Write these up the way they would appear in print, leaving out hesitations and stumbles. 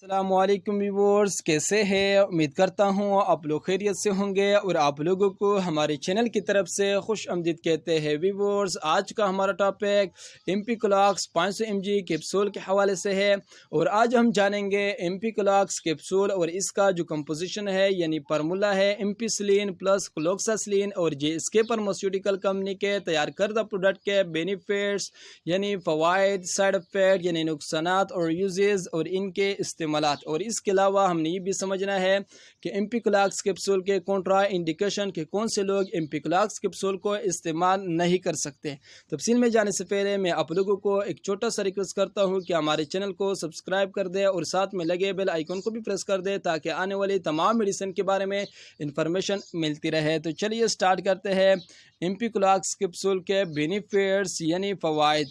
السلام علیکم ویورز، کیسے ہیں؟ امید کرتا ہوں آپ لوگ خیریت سے ہوں گے اور آپ لوگوں کو ہمارے چینل کی طرف سے خوش آمدید کہتے ہیں۔ ویورز، آج کا ہمارا ٹاپک ایمپی کلاکس 500 mg کیپسول کے حوالے سے ہے، اور آج ہم جانیں گے ایمپی کلاکس کیپسول اور اس کا جو کمپوزیشن ہے یعنی فارمولا ہے ایمپی سلین پلس کلوکساسلین اور جے ایس کے فارماسیوٹیکل کمپنی کے تیار کردہ پروڈکٹ کے بینیفٹس یعنی فوائد، سائیڈ افیکٹ یعنی نقصانات اور یوزز اور ان کے استعمالات، اور اس کے علاوہ ہم نے یہ بھی سمجھنا ہے کہ ایمپی کلاکس کیپسول کے کنٹرا انڈیکیشن کے کون سے لوگ ایمپی کلاکس کیپسول کو استعمال نہیں کر سکتے۔ تفصیل میں جانے سے پہلے میں آپ لوگوں کو ایک چھوٹا سا ریکویسٹ کرتا ہوں کہ ہمارے چینل کو سبسکرائب کر دے اور ساتھ میں لگے بیل آئیکن کو بھی پریس کر دے تاکہ آنے والی تمام میڈیسن کے بارے میں انفارمیشن ملتی رہے۔ تو چلیے سٹارٹ کرتے ہیں ایمپی کلاکس کیپسول کے بینیفٹس یعنی فوائد۔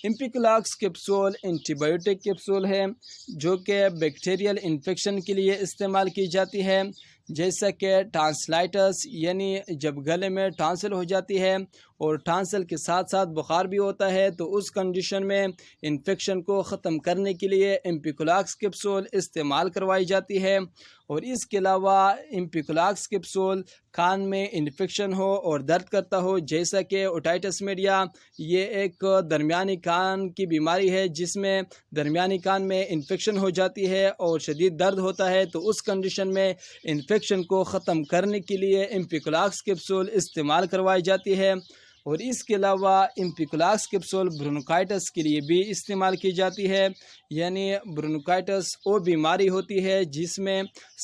Ampiclox capsule antibiotic capsule ہے جو کہ بیکٹیریل انفیکشن کے لیے استعمال کی جاتی ہے، جیسا کہ ٹانسلائٹس یعنی جب گلے میں ٹانسل ہو جاتی ہے اور ٹانسل کے ساتھ ساتھ بخار بھی ہوتا ہے تو اس کنڈیشن میں انفیکشن کو ختم کرنے کے لیے ایمپی کلاکس کیپسول استعمال کروائی جاتی ہے۔ اور اس کے علاوہ ایمپی کلاکس کیپسول کان میں انفیکشن ہو اور درد کرتا ہو جیسا کہ اوٹائٹس میڈیا، یہ ایک درمیانی کان کی بیماری ہے جس میں درمیانی کان میں انفیکشن ہو جاتی ہے اور شدید درد ہوتا ہے، تو اس کنڈیشن میں انفیکشن کو ختم کرنے کے لیے ایمپی کلاکس کیپسول استعمال کروائی جاتی ہے۔ اور اس کے علاوہ ایمپی کلاکس کیپسول برونکائٹس کے لیے بھی استعمال کی جاتی ہے، یعنی برونکائٹس وہ بیماری ہوتی ہے جس میں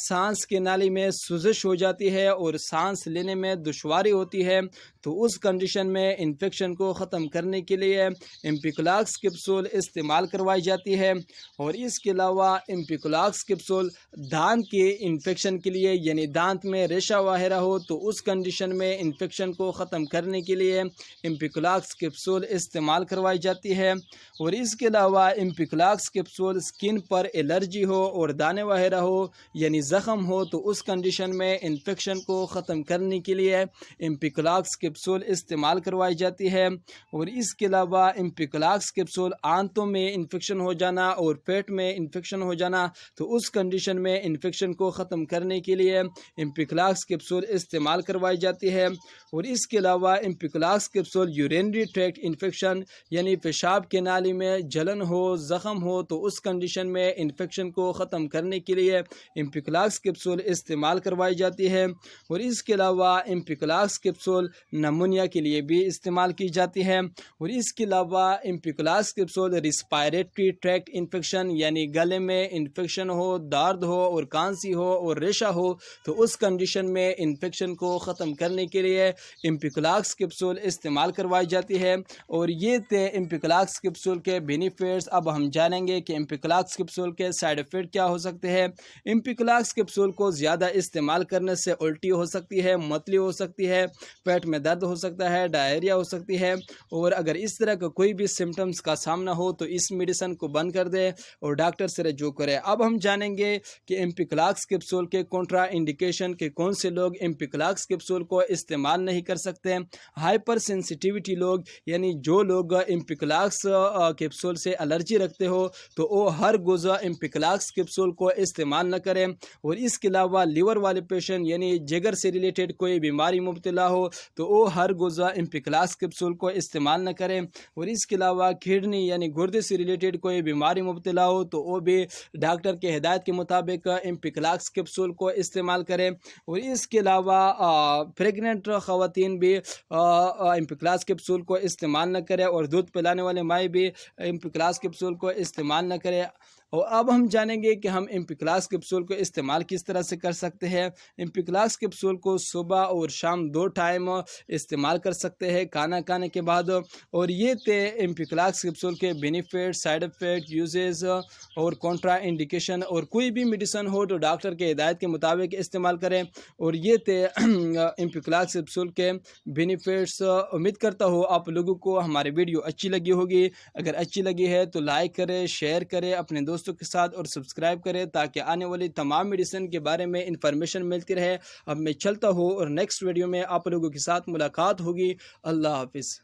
سانس کی نالی میں سوزش ہو جاتی ہے اور سانس لینے میں دشواری ہوتی ہے، تو اس کنڈیشن میں انفیکشن کو ختم کرنے کے لیے ایمپی کلاکس کیپسول استعمال کروائی جاتی ہے۔ اور اس کے علاوہ ایمپی کلاکس کیپسول دانت کے انفیکشن کے لیے یعنی دانت میں ریشہ وغیرہ ہو تو اس کنڈیشن میں انفیکشن کو ختم کرنے کے لیے ایمپی کلاکس کیپسول استعمال کروائی جاتی ہے۔ اور اس کے علاوہ ایمپی کلاکس کیپسول سکن پر الرجی ہو اور دانے وغیرہ ہو یعنی زخم ہو تو اس کنڈیشن میں انفیکشن کو ختم کرنے کے لیے ایمپی کلاکس کیپسول استعمال کروائی جاتی ہے۔ اور اس کے علاوہ ایمپی کلاکس کیپسول آنتوں میں انفیکشن ہو جانا اور پیٹ میں انفیکشن ہو جانا تو اس کنڈیشن میں انفیکشن کو ختم کرنے کے لیے ایمپی کلاکس کیپسول استعمال کروائی جاتی ہے۔ اور اس کے علاوہ Ampiclox capsule urinary tract infection یعنی پیشاب کے نالی میں جلن ہو، زخم ہو تو اس کنڈیشن میں انفیکشن کو ختم کرنے کے لیے ایمپی کلاکس کیپسول استعمال کروائی جاتی ہے۔ اور اس کے علاوہ ایمپی کلاکس کیپسول نمونیا کے لیے بھی استعمال کی جاتی ہے۔ اور اس کے علاوہ Ampiclox capsule respiratory tract infection یعنی گلے میں انفیکشن ہو، درد ہو اور کھانسی ہو اور ریشہ ہو تو اس کنڈیشن میں انفیکشن کو ختم کرنے کے لیے ایمپی کلاکس کیپسول استعمال کروائی جاتی ہے۔ اور یہ تھے ایمپی کلاکس کیپسول کے بینیفٹس۔ اب ہم جانیں گے کہ ایمپی کلاکس کیپسول کے سائیڈ افیکٹ کیا ہو سکتے ہیں۔ ایمپی کلاکس کیپسول کو زیادہ استعمال کرنے سے الٹی ہو سکتی ہے، متلی ہو سکتی ہے، پیٹ میں درد ہو سکتا ہے، ڈائریا ہو سکتی ہے، اور اگر اس طرح کا کوئی بھی سمٹمز کا سامنا ہو تو اس میڈیسن کو بند کر دے اور ڈاکٹر سے رجوع کرے۔ اب ہم جانیں گے کہ ایمپی کلاکس کیپسول کے کنٹرا انڈیکیشن کے کون سے لوگ ایمپی کلاکس کیپسول کو استعمال نہیں کر سکتے۔ ہائپر سینسیٹیوٹی لوگ یعنی جو لوگ ایمپی کلاکس کیپسول سے الرجی رکھتے ہو تو وہ ہر غذا ایمپی کلاکس کیپسول کو استعمال نہ کریں۔ اور اس کے علاوہ لیور والے پیشنٹ یعنی جگر سے ریلیٹڈ کوئی بیماری مبتلا ہو تو وہ ہر غذا ایمپی کلاکس کیپسول کو استعمال نہ کریں۔ اور اس کے علاوہ کڈنی یعنی گردے سے ریلیٹڈ کوئی بیماری مبتلا ہو تو وہ بھی ڈاکٹر کے ہدایت کے مطابق ایمپی کلاکس کیپسول کو استعمال کریں۔ اور اس کے علاوہ پریگننٹ خواتین بھی ایمپی کلاکس کیپسول کو استعمال نہ کریں اور دودھ پلانے والے مائیں بھی ایمپی کلاکس کیپسول کو استعمال نہ کریں۔ اور اب ہم جانیں گے کہ ہم ایمپی کلاکس کیپسول کو استعمال کس طرح سے کر سکتے ہیں۔ ایمپی کلاکس کیپسول کو صبح اور شام دو ٹائم استعمال کر سکتے ہیں کھانا کھانے کے بعد۔ اور یہ تھے ایمپی کلاکس کیپسول کے بینیفٹ، سائیڈ افیکٹ، یوزز اور کنٹرا انڈیکیشن۔ اور کوئی بھی میڈیسن ہو تو ڈاکٹر کے ہدایت کے مطابق استعمال کریں۔ اور یہ تھے ایمپی کلاکس کیپسول کے بینیفٹس۔ امید کرتا ہوں آپ لوگوں کو ہماری ویڈیو اچھی لگی ہوگی۔ اگر اچھی لگی ہے تو لائک کریں، شیئر کریں اپنے دوستوں کے ساتھ اور سبسکرائب کریں تاکہ آنے والی تمام میڈیسن کے بارے میں انفارمیشن ملتی رہے۔ اب میں چلتا ہوں اور نیکسٹ ویڈیو میں آپ لوگوں کے ساتھ ملاقات ہوگی۔ اللہ حافظ۔